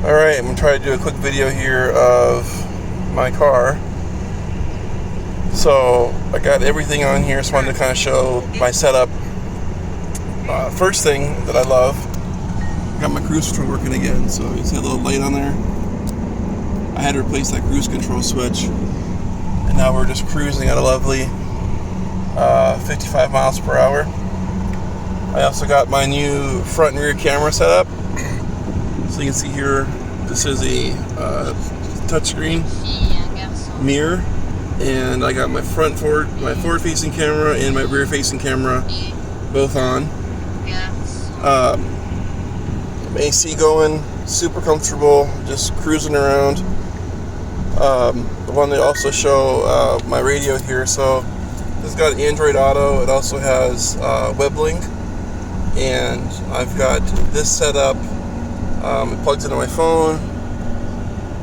Alright, I'm going to try to do a quick video here of my car. So, I got everything on here, so I wanted to kind of show my setup. First thing that I love, got my cruise control working again, so you see a little light on there? I had to replace that cruise control switch, and now we're just cruising at a lovely 55 miles per hour. I also got my new front and rear camera set up. So you can see here, this is a touchscreen mirror, and I got my forward-facing camera and my rear-facing camera both on. AC going, super comfortable, just cruising around. I wanted to also show my radio here. So it's got Android Auto. It also has WebLink, and I've got this set up. It plugs into my phone,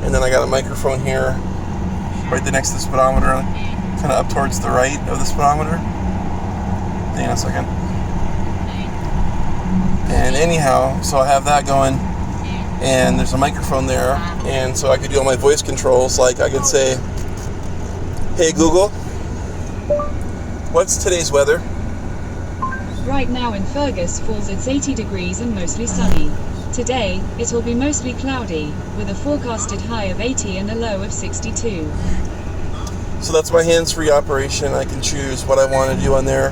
and then I got a microphone here right there next to the speedometer, kind of up towards the right of the speedometer. Hang on a second. And anyhow, so I have that going, and there's a microphone there, and so I could do all my voice controls. Like I could say, "Hey Google, what's today's weather?" Right now in Fergus Falls it's 80 degrees and mostly sunny. Today, it will be mostly cloudy, with a forecasted high of 80 and a low of 62. So that's my hands-free operation. I can choose what I want to do on there.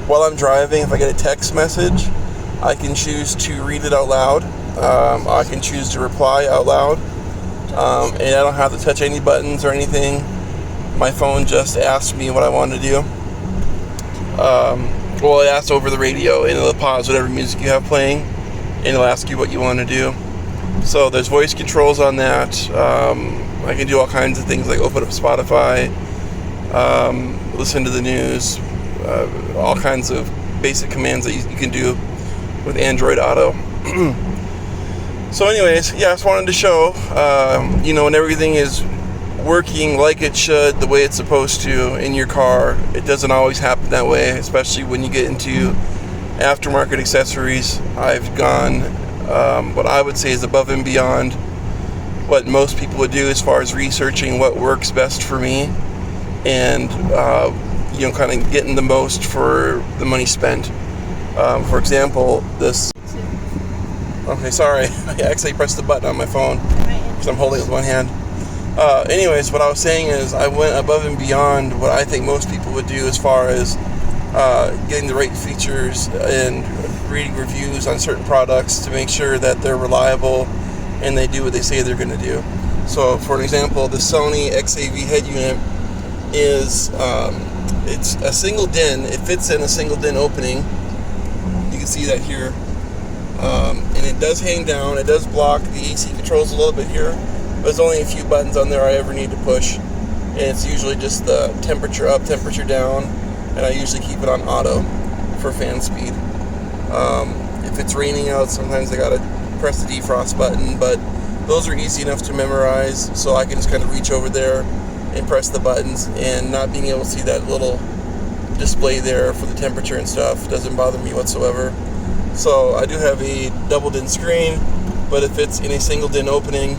While I'm driving, if I get a text message, I can choose to read it out loud. I can choose to reply out loud. And I don't have to touch any buttons or anything. My phone just asks me what I want to do. Well, it asks over the radio, and it'll pause whatever music you have playing, and it'll ask you what you want to do. So there's voice controls on that. I can do all kinds of things like open up Spotify, listen to the news, all kinds of basic commands that you can do with Android Auto. So anyways, yeah, I just wanted to show, when everything is working like it should, the way it's supposed to in your car, it doesn't always happen that way, especially when you get into aftermarket accessories. I've gone what I would say is above and beyond what most people would do as far as researching what works best for me, and kind of getting the most for the money spent. For example, this. Okay, sorry, I actually pressed the button on my phone because I'm holding it with one hand. Anyways, what I was saying is I went above and beyond what I think most people would do as far as getting the right features and reading reviews on certain products to make sure that they're reliable and they do what they say they're going to do. So, for an example, the Sony XAV head unit is it's a single DIN. It fits in a single DIN opening. You can see that here, and it does hang down. It does block the AC controls a little bit here. There's only a few buttons on there I ever need to push, and it's usually just the temperature up, temperature down, and I usually keep it on auto for fan speed. If it's raining out, sometimes I gotta press the defrost button, but those are easy enough to memorize, so I can just kind of reach over there and press the buttons, and not being able to see that little display there for the temperature and stuff doesn't bother me whatsoever. So I do have a double DIN screen, but if it's in a single DIN opening,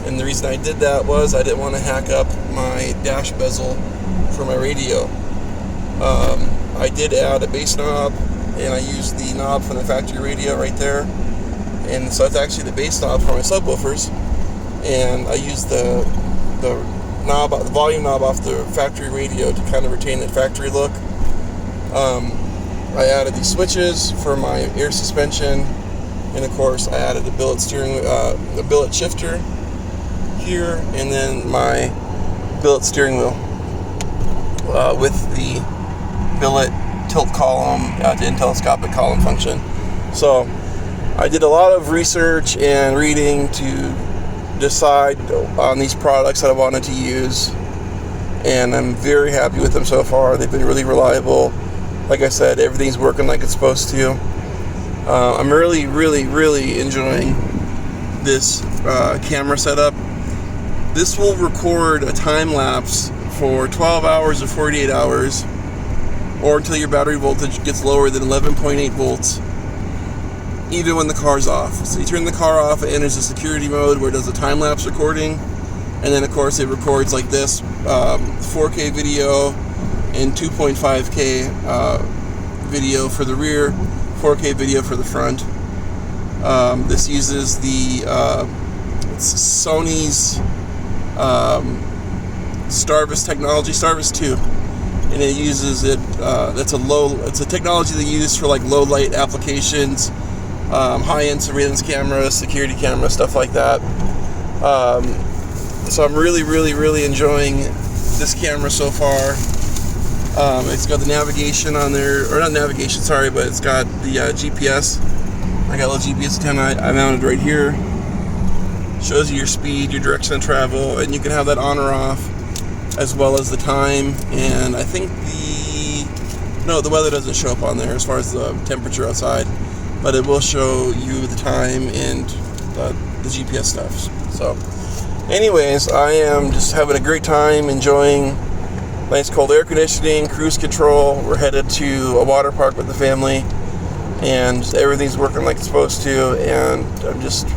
and the reason I did that was I didn't want to hack up my dash bezel for my radio. I did add a bass knob, and I used the knob from the factory radio right there. And so that's actually the bass knob for my subwoofers. And I used the knob, the volume knob off the factory radio to kind of retain that factory look. I added these switches for my air suspension, and of course I added a billet billet shifter here, and then my billet steering wheel with the billet tilt column and telescopic column function. So I did a lot of research and reading to decide on these products that I wanted to use, and I'm very happy with them so far. They've been really reliable. Like I said, everything's working like it's supposed to. I'm really, really, really enjoying this camera setup. This will record a time lapse for 12 hours or 48 hours, or until your battery voltage gets lower than 11.8 volts. even when the car's off. So you turn the car off, it enters the security mode where it does a time-lapse recording, and then of course it records like this, 4K video and 2.5K video for the rear, 4K video for the front. This uses the it's Sony's Starvis technology, Starvis 2, and it uses it. It's a technology they use for like low light applications, high-end surveillance cameras, security cameras, stuff like that. So I'm really enjoying this camera so far. It's got the navigation on there, or not navigation, sorry, but it's got the GPS. I got a little GPS antenna I mounted right here. Shows you your speed, your direction of travel, and you can have that on or off, as well as the time. And I think the weather doesn't show up on there as far as the temperature outside, but it will show you the time and the GPS stuff. So anyways, I am just having a great time, enjoying nice cold air conditioning, cruise control. We're headed to a water park with the family, and everything's working like it's supposed to, and I'm just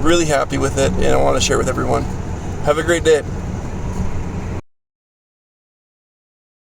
really happy with it, and I want to share it with everyone. Have a great day.